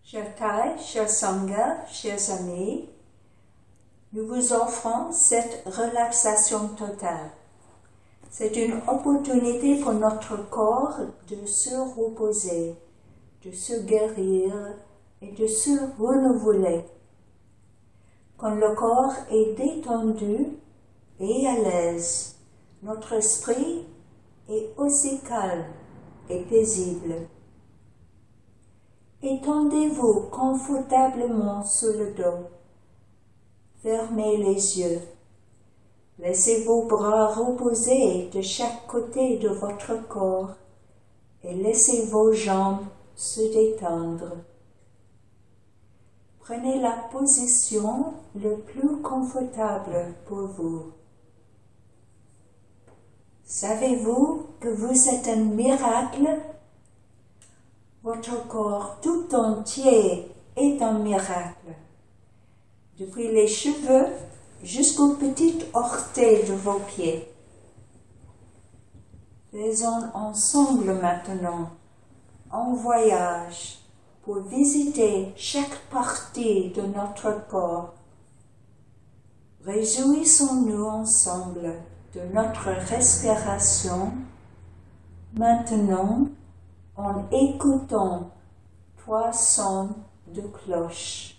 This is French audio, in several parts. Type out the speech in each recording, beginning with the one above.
Chers Thai, chers Sangha, chers amis, nous vous offrons cette relaxation totale. C'est une opportunité pour notre corps de se reposer, de se guérir et de se renouveler. Quand le corps est détendu et à l'aise, notre esprit est aussi calme et paisible. Étendez-vous confortablement sur le dos. Fermez les yeux. Laissez vos bras reposer de chaque côté de votre corps et laissez vos jambes se détendre. Prenez la position le plus confortable pour vous. Savez-vous que vous êtes un miracle? Votre corps tout entier est un miracle. Depuis les cheveux jusqu'aux petites orteils de vos pieds. Faisons ensemble maintenant un voyage pour visiter chaque partie de notre corps. Réjouissons-nous ensemble de notre respiration maintenant en écoutant 3 sons de cloche.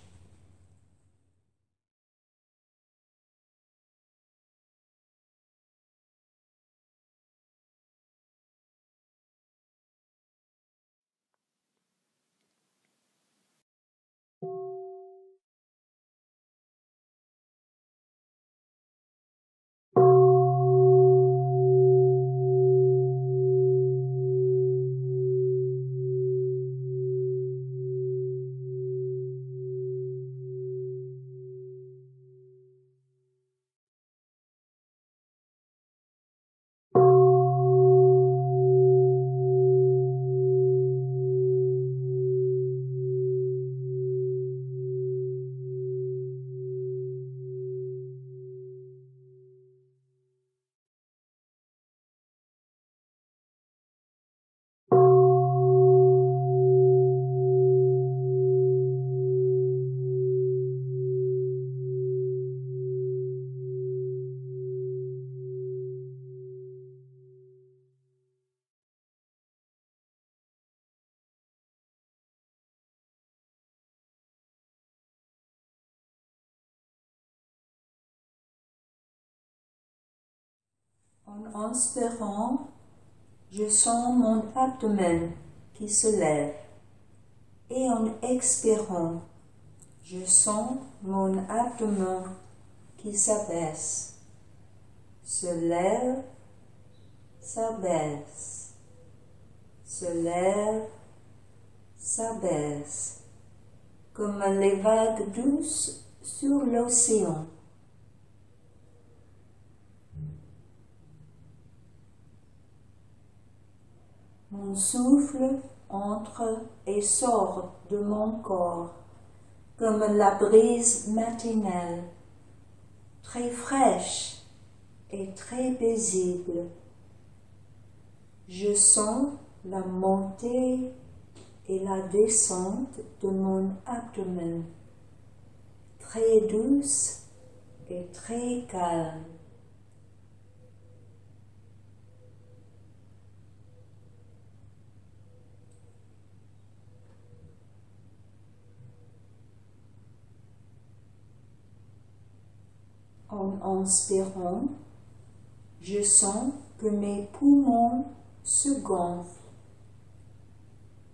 En inspirant, je sens mon abdomen qui se lève. Et en expirant, je sens mon abdomen qui s'abaisse. Se lève, s'abaisse. Se lève, s'abaisse. Comme les vagues douces sur l'océan. Mon souffle entre et sort de mon corps comme la brise matinale, très fraîche et très paisible. Je sens la montée et la descente de mon abdomen, très douce et très calme. En inspirant, je sens que mes poumons se gonflent.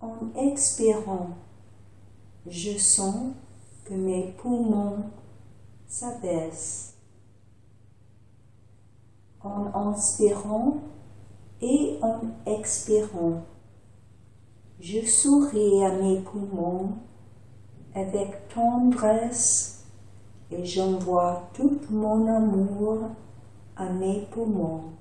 En expirant, je sens que mes poumons s'abaissent. En inspirant et en expirant, je souris à mes poumons avec tendresse et j'envoie tout mon amour à mes poumons.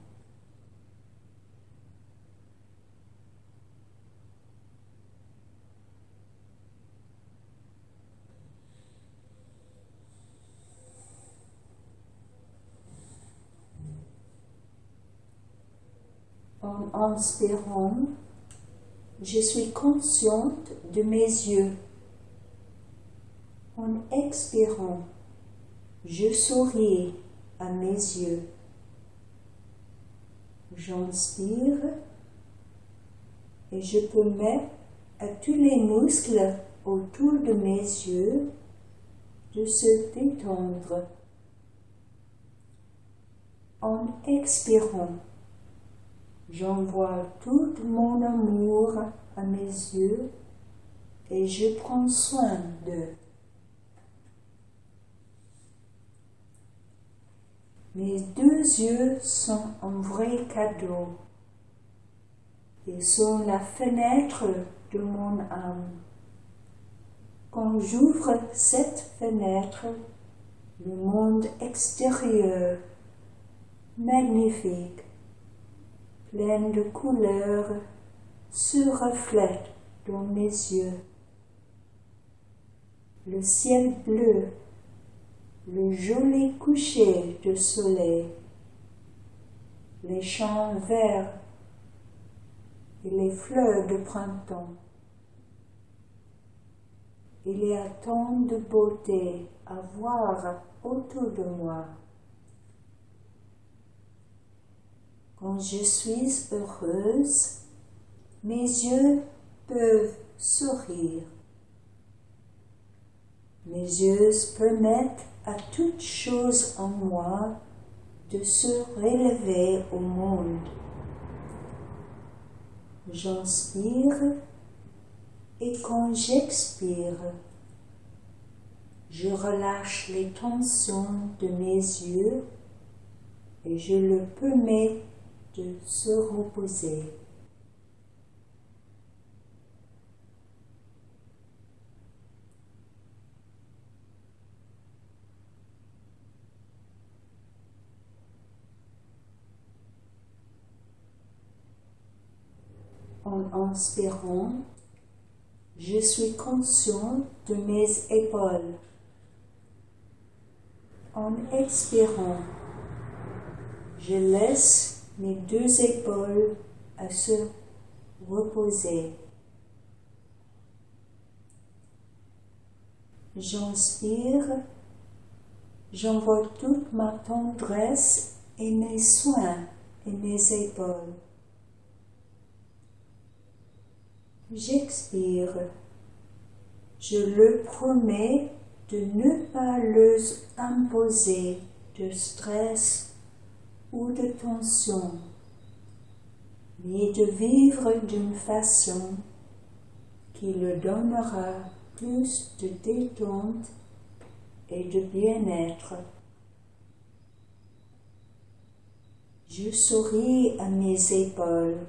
En inspirant, je suis consciente de mes yeux En expirant, je souris à mes yeux. J'inspire et je permets à tous les muscles autour de mes yeux de se détendre. En expirant, j'envoie tout mon amour à mes yeux et je prends soin d'eux. Mes deux yeux sont un vrai cadeau. Ils sont la fenêtre de mon âme. Quand j'ouvre cette fenêtre, le monde extérieur, magnifique, plein de couleurs, se reflète dans mes yeux. Le ciel bleu, le joli coucher de soleil, les champs verts et les fleurs de printemps. Il y a tant de beauté à voir autour de moi. Quand je suis heureuse, mes yeux peuvent sourire. Mes yeux permettent à toute chose en moi de se relever au monde. J'inspire et quand j'expire, je relâche les tensions de mes yeux et je le permets de se reposer. En inspirant, je suis conscient de mes épaules. En expirant, je laisse mes deux épaules à se reposer. J'inspire, j'envoie toute ma tendresse et mes soins et mes épaules. J'expire, je le promets de ne pas leur imposer de stress ou de tension, mais de vivre d'une façon qui leur donnera plus de détente et de bien-être. Je souris à mes épaules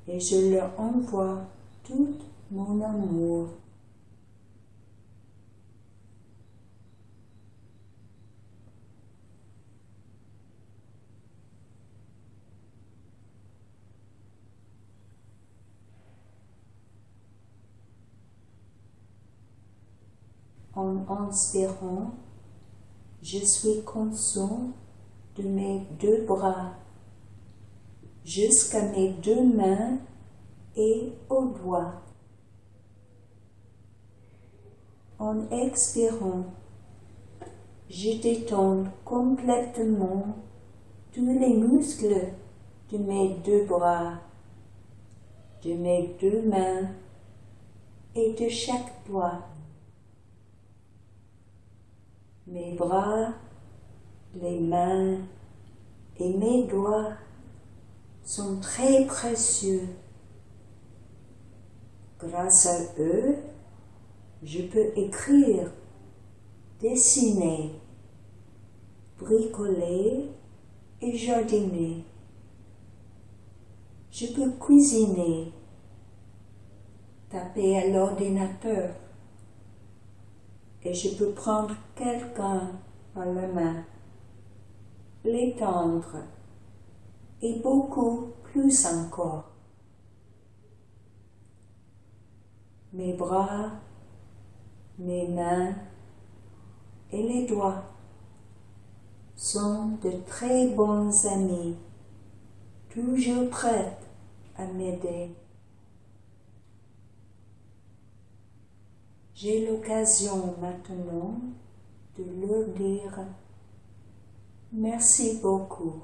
et je leur envoie tout mon amour. En inspirant, je suis conscient de mes deux bras jusqu'à mes deux mains et aux doigts. En expirant, je détends complètement tous les muscles de mes deux bras, de mes deux mains et de chaque doigt. Mes bras, les mains et mes doigts sont très précieux. Grâce à eux, je peux écrire, dessiner, bricoler et jardiner. Je peux cuisiner, taper à l'ordinateur et je peux prendre quelqu'un par la main, l'étendre et beaucoup plus encore. Mes bras, mes mains et les doigts sont de très bons amis, toujours prêts à m'aider. J'ai l'occasion maintenant de leur dire merci beaucoup.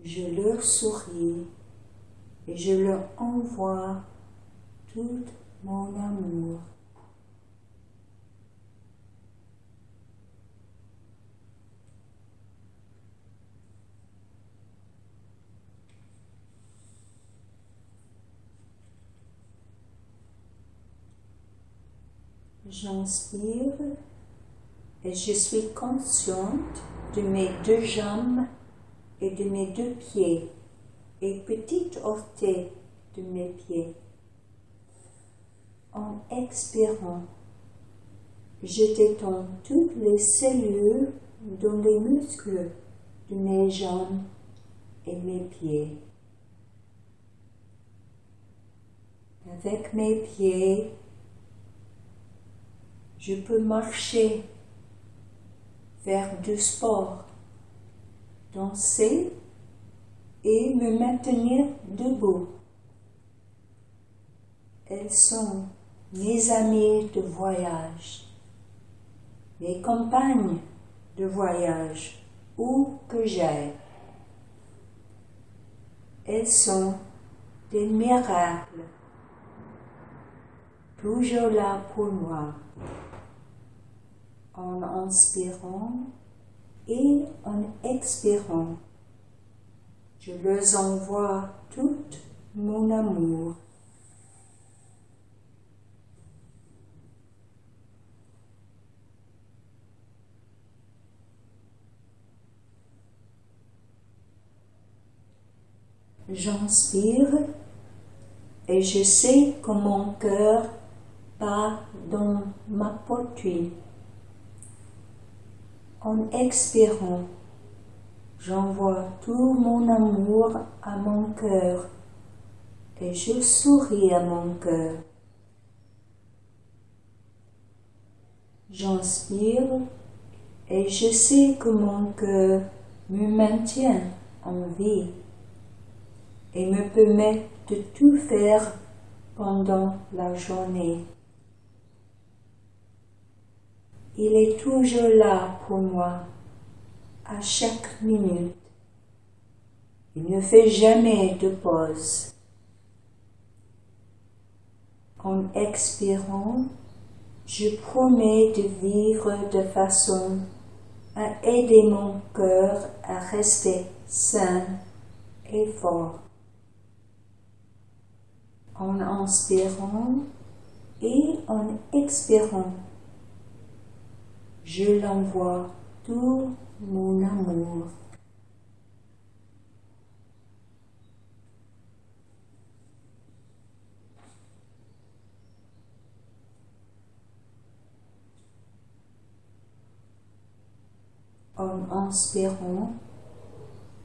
Je leur souris et je leur envoie tout mon amour. J'inspire et je suis consciente de mes deux jambes et de mes deux pieds et petite orteil de mes pieds. En expirant, je détends toutes les cellules dans les muscles de mes jambes et mes pieds. Avec mes pieds, je peux marcher, faire du sport, danser et me maintenir debout. Elles sont mes amies de voyage, mes compagnes de voyage, où que j'aille. Elles sont des miracles, toujours là pour moi. En inspirant et en expirant, je leur envoie tout mon amour. J'inspire et je sais que mon cœur bat dans ma poitrine. En expirant, j'envoie tout mon amour à mon cœur et je souris à mon cœur. J'inspire et je sais que mon cœur me maintient en vie et me permet de tout faire pendant la journée. Il est toujours là pour moi, à chaque minute. Il ne fait jamais de pause. En expirant, je promets de vivre de façon à aider mon cœur à rester sain et fort. En inspirant et en expirant, je l'envoie tout mon amour. En inspirant,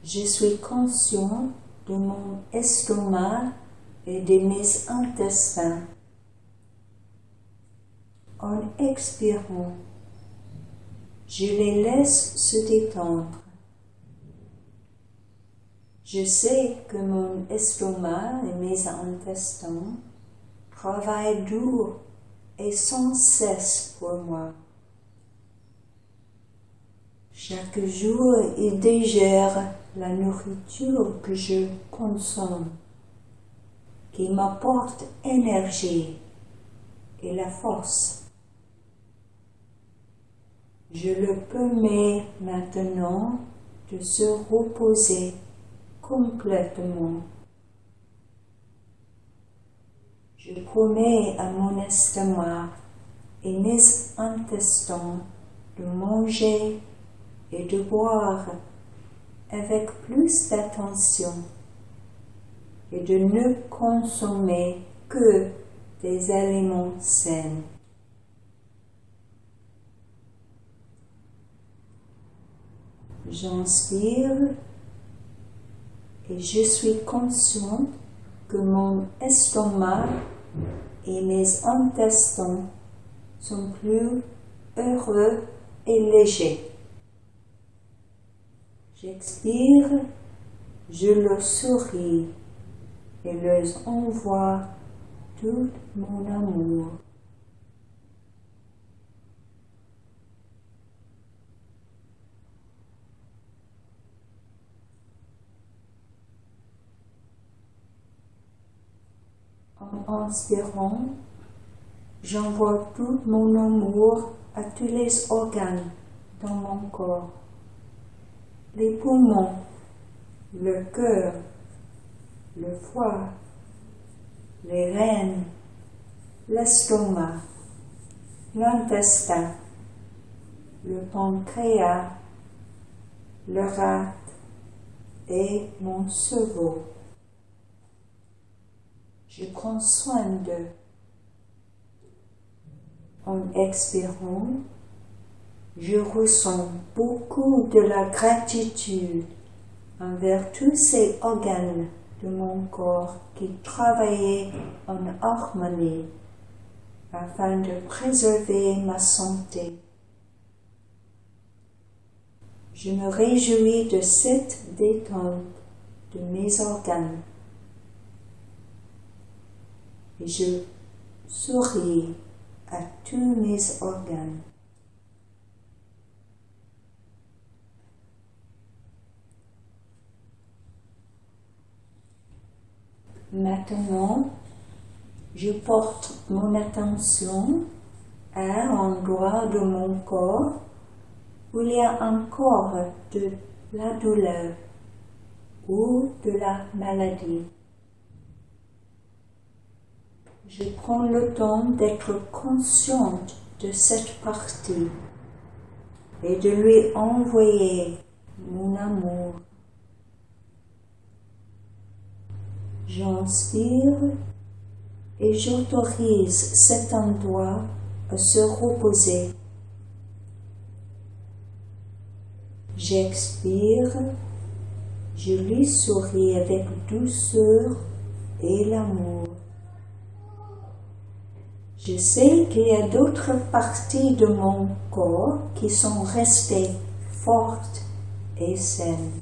je suis conscient de mon estomac et de mes intestins. En expirant, je les laisse se détendre. Je sais que mon estomac et mes intestins travaillent dur et sans cesse pour moi. Chaque jour, ils digèrent la nourriture que je consomme, qui m'apporte énergie et la force. Je le permets maintenant de se reposer complètement. Je promets à mon estomac et mes intestins de manger et de boire avec plus d'attention et de ne consommer que des aliments sains. J'inspire et je suis consciente que mon estomac et mes intestins sont plus heureux et légers. J'expire, je leur souris et leur envoie tout mon amour. En inspirant, j'envoie tout mon amour à tous les organes dans mon corps. Les poumons, le cœur, le foie, les reins, l'estomac, l'intestin, le pancréas, le rate et mon cerveau. Je prends soin d'eux. En expirant, je ressens beaucoup de la gratitude envers tous ces organes de mon corps qui travaillaient en harmonie afin de préserver ma santé. Je me réjouis de cette détente de mes organes et je souris à tous mes organes. Maintenant, je porte mon attention à un endroit de mon corps où il y a encore de la douleur ou de la maladie. Je prends le temps d'être consciente de cette partie et de lui envoyer mon amour. J'inspire et j'autorise cet endroit à se reposer. J'expire, je lui souris avec douceur et l'amour. Je sais qu'il y a d'autres parties de mon corps qui sont restées fortes et saines.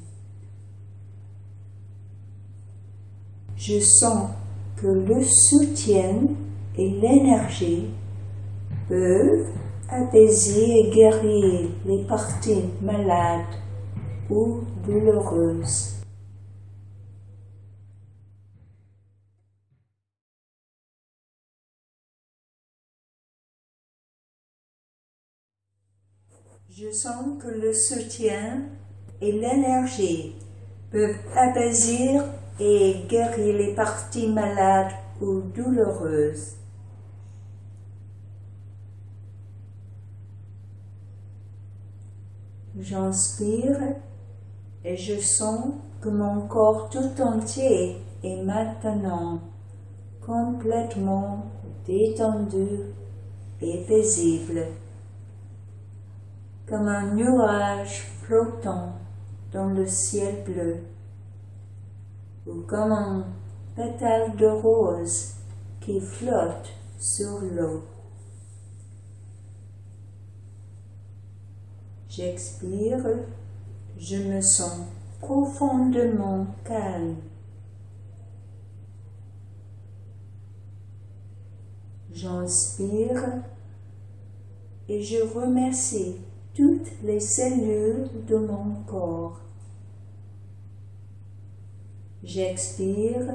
Je sens que le soutien et l'énergie peuvent apaiser et guérir les parties malades ou douloureuses. Je sens que le soutien et l'énergie peuvent apaiser et guérir les parties malades ou douloureuses. J'inspire et je sens que mon corps tout entier est maintenant complètement détendu et paisible, comme un nuage flottant dans le ciel bleu, ou comme un pétale de rose qui flotte sur l'eau. J'expire, je me sens profondément calme. J'inspire et je remercie toutes les cellules de mon corps. J'expire,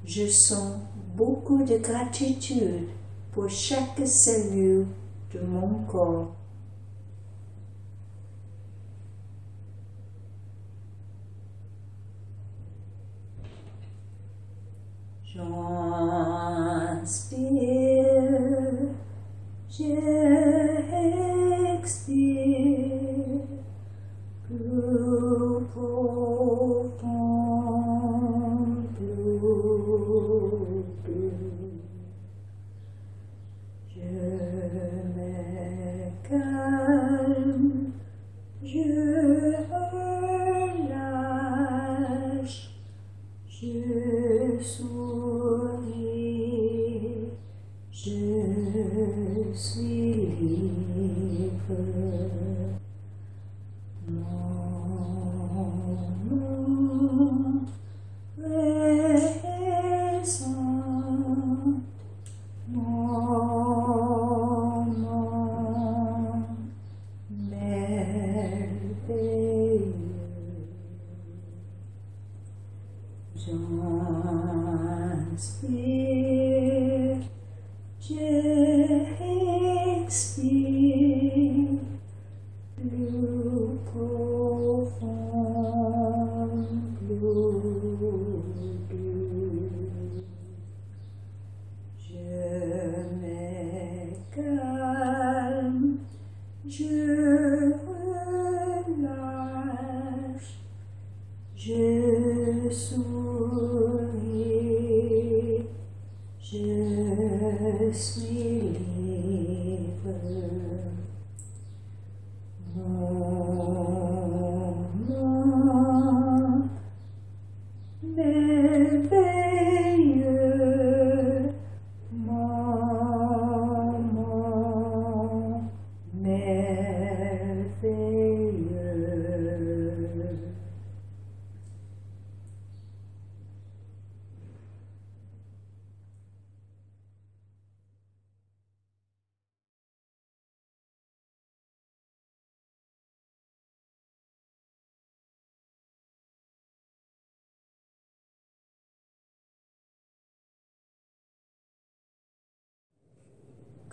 je sens beaucoup de gratitude pour chaque cellule de mon corps. J'inspire, j'expire, plus profond, plus. Je me calme, je relâche, je souris, je suis libre. Moment présent, profond, plus doux. Je me calme, je relâche, je souris, je suis libre. Moment merveilleux, moment merveilleux.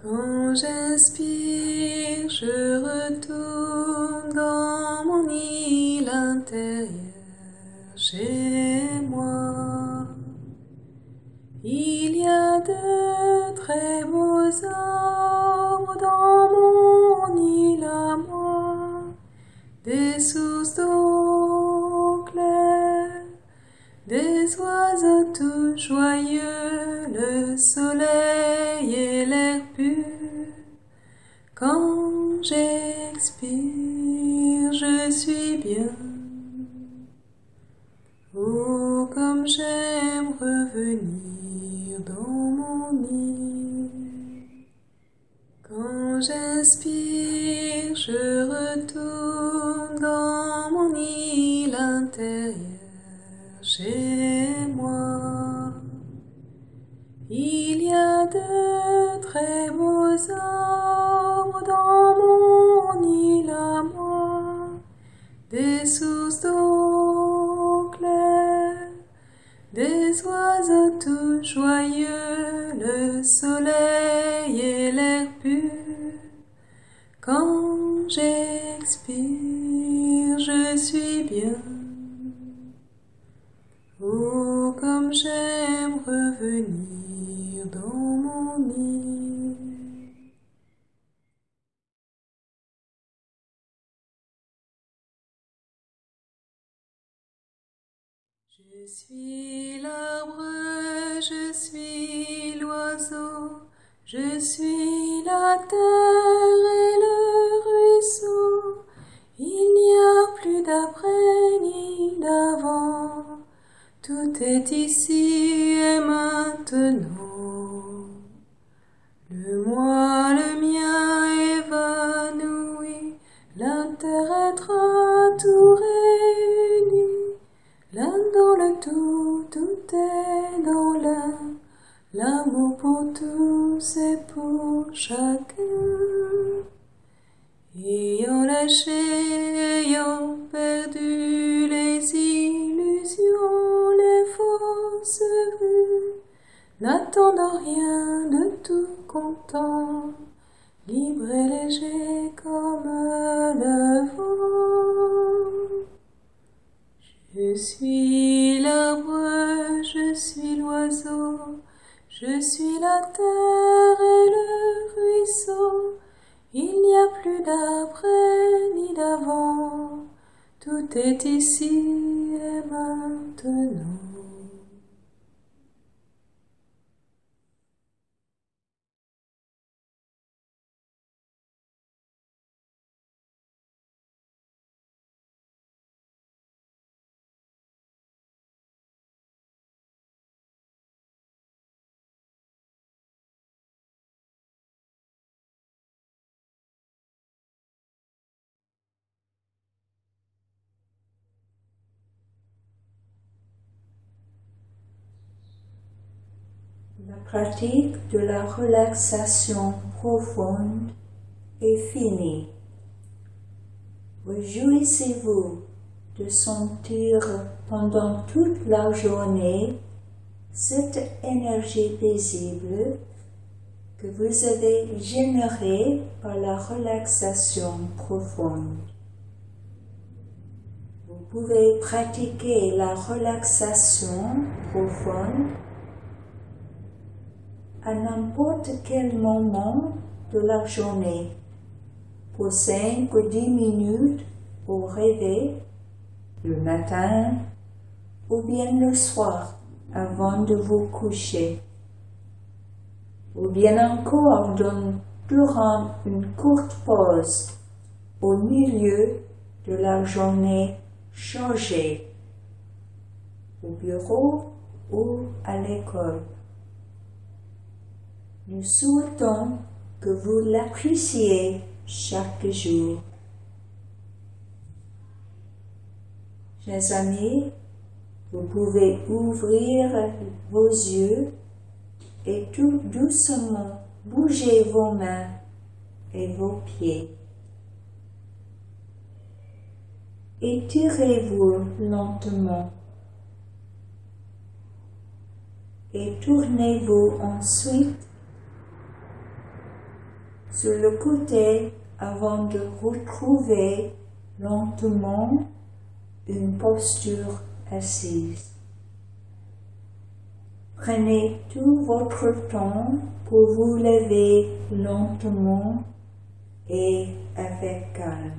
Quand j'inspire, je retourne dans mon île intérieure, chez moi. Il y a de très beaux arbres dans mon île à moi, des sources d'eau claire, des oiseaux tout joyeux, le soleil et l'air pur. Quand j'expire, je suis bien. Oh, comme j'aime revenir dans mon île. Quand j'inspire, je retourne dans mon île intérieure, chez moi. Il y a de très beaux arbres dans mon île à moi, des sources d'eau claire, des oiseaux tout joyeux, le soleil et l'air pur. Quand j'expire, je suis bien. Oh, comme j'aime revenir dans mon île. Je suis l'arbre, je suis l'oiseau, je suis la terre et le ruisseau. Il n'y a plus d'après ni d'avant, tout est ici et maintenant. Le moi, le mien évanoui, l'inter-être tout réuni. L'un dans le tout, tout est dans l'un. L'amour pour tous et pour chacun. Ayant lâché, ayant perdu les illusions, les fausses vues, n'attendant rien de tout content, libre et léger comme le vent. Je suis l'arbre, je suis l'oiseau, je suis la terre et le ruisseau. Il n'y a plus d'après ni d'avant, tout est ici et maintenant. La pratique de la relaxation profonde est finie. Réjouissez-vous de sentir pendant toute la journée cette énergie paisible que vous avez générée par la relaxation profonde. pouvez pratiquer la relaxation profonde à n'importe quel moment de la journée, pour 5 ou 10 minutes au réveil, le matin ou bien le soir avant de vous coucher, ou bien encore durant une courte pause au milieu de la journée chargée, au bureau ou à l'école. Nous souhaitons que vous l'appréciez chaque jour. Chers amis, vous pouvez ouvrir vos yeux et tout doucement bouger vos mains et vos pieds. Étirez-vous lentement et tournez-vous ensuite sur le côté avant de retrouver lentement une posture assise. Prenez tout votre temps pour vous lever lentement et avec calme.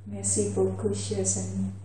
Merci beaucoup, chers amis.